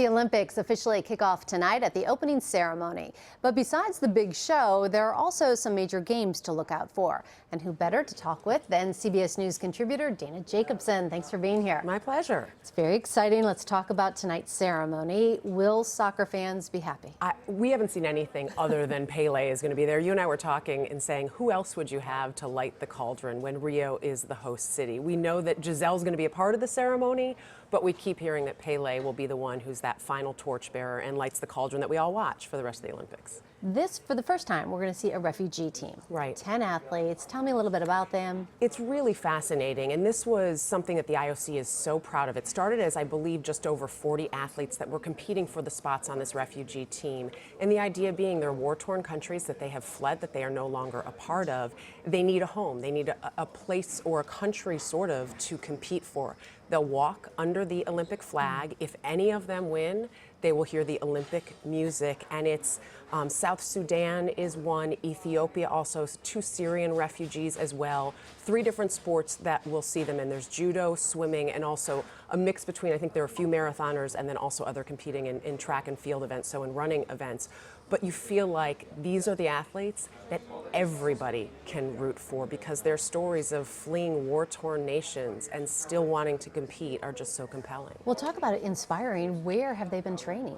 The Olympics officially kick off tonight at the opening ceremony. But besides the big show, there are also some major games to look out for. And who better to talk with than CBS News contributor Dana Jacobson. Thanks for being here. My pleasure. It's very exciting. Let's talk about tonight's ceremony. Will soccer fans be happy? We haven't seen anything other than Pele is going to be there. You and I were talking and saying, who else would you have to light the cauldron when Rio is the host city? We know that Gisele's going to be a part of the ceremony, but we keep hearing that Pele will be the one who's that final torchbearer and lights the cauldron that we all watch for the rest of the Olympics. This, for the first time, we're going to see a refugee team. Right. 10 athletes. Tell me a little bit about them. It's really fascinating, and this was something that the IOC is so proud of. It started as, I believe, just over 40 athletes that were competing for the spots on this refugee team. And the idea being they're war-torn countries that they have fled, that they are no longer a part of. They need a home. They need a place or a country, sort of, to compete for. They'll walk under the Olympic flag. If any of them win, they will hear the Olympic music, and it's South Sudan is one, Ethiopia also, 2 Syrian refugees as well, 3 different sports that we'll see them in. There's judo, swimming, and also a mix between, I think there are a few marathoners and then also other competing in track and field events, so in running events. But you feel like these are the athletes that everybody can root for because their stories of fleeing war-torn nations and still wanting to compete are just so compelling. Well, talk about it inspiring. Where have they been training?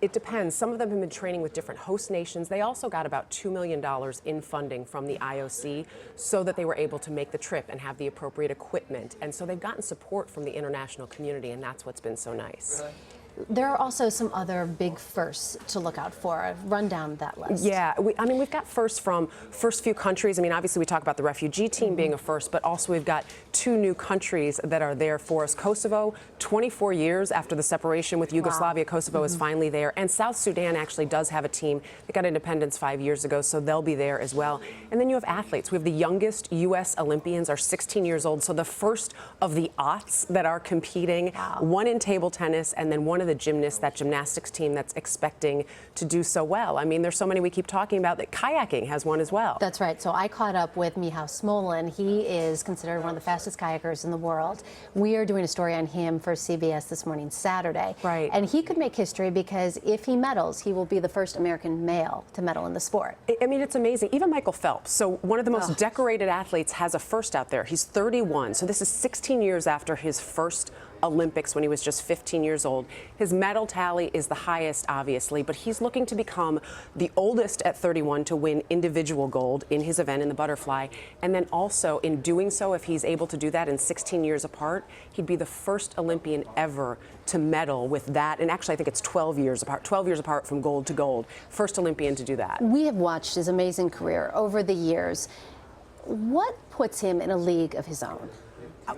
It depends. Some of them have been training with different host nations. They also got about $2 million in funding from the IOC so that they were able to make the trip and have the appropriate equipment. And so they've gotten support from the international community, and that's what's been so nice. There are also some other big firsts to look out for. Run down that list. Yeah, we've got firsts from first few countries. I mean, obviously we talk about the refugee team being a first, but also we've got 2 new countries that are there for us. Kosovo, 24 years after the separation with Yugoslavia, Kosovo is finally there. And South Sudan actually does have a team. They got independence 5 years ago, so they'll be there as well. And then you have athletes. We have the youngest U.S. Olympians are 16 years old, so the first of the aughts that are competing. Wow. One in table tennis, and then one of the gymnasts, that gymnastics team that's expecting to do so well. I mean, there's so many we keep talking about that kayaking has one as well. That's right. So I caught up with Michał Smolin. He is considered one of the fastest kayakers in the world. We are doing a story on him for CBS this morning, Saturday. Right. And he could make history because if he medals, he will be the first American male to medal in the sport. I mean, it's amazing. Even Michael Phelps, so one of the most decorated athletes, has a first out there. He's 31, so this is 16 years after his first Olympics when he was just 15 years old. His medal tally is the highest, obviously, but he's looking to become the oldest at 31 to win individual gold in his event in the butterfly. And then also, in doing so, if he's able to do that in 16 years apart, he'd be the first Olympian ever to medal with that. And actually, I think it's 12 years apart from gold to gold. First Olympian to do that. We have watched his amazing career over the years. What puts him in a league of his own?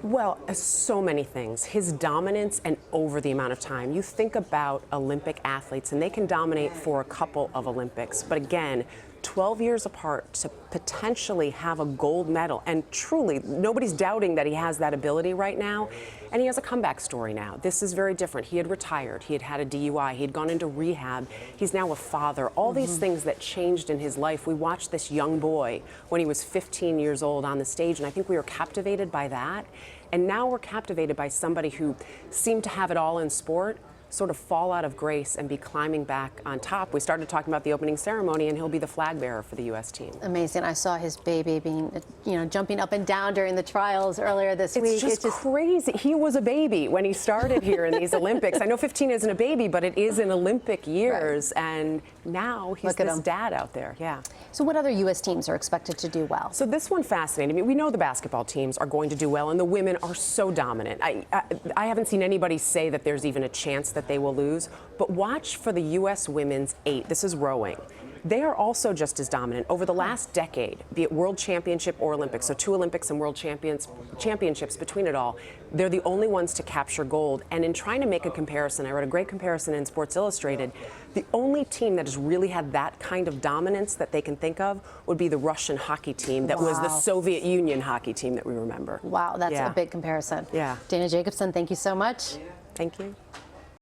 Well, so many things. His dominance and over the amount of time. You think about Olympic athletes, and they can dominate for a couple of Olympics. But again, 12 years apart to potentially have a gold medal. And truly, nobody's doubting that he has that ability right now. And he has a comeback story now. This is very different. He had retired. He had had a DUI. He had gone into rehab. He's now a father. All these things that changed in his life. We watched this young boy when he was 15 years old on the stage, and I think we were captivated by that. And now we're captivated by somebody who seemed to have it all in sport, sort of fall out of grace and be climbing back on top. We started talking about the opening ceremony, and he'll be the flag bearer for the U.S. team. Amazing. I saw his baby being, jumping up and down during the trials earlier this week. It's just crazy. He was a baby when he started here in these Olympics. I know 15 isn't a baby, but it is in Olympic years, right. And now he's this dad out there. Yeah. So what other U.S. teams are expected to do well? So this one fascinated me. We know the basketball teams are going to do well, and the women are so dominant. I haven't seen anybody say that there's even a chance that they will lose, but watch for the U.S. women's 8. This is rowing. They are also just as dominant. Over the last decade, be it World Championship or Olympics, so 2 Olympics and World Championships between it all, they're the only ones to capture gold. And in trying to make a comparison, I wrote a great comparison in Sports Illustrated, the only team that has really had that kind of dominance that they can think of would be the Russian hockey team that was the Soviet Union hockey team that we remember. Wow, that's a big comparison. Yeah. Dana Jacobson, thank you so much. Thank you.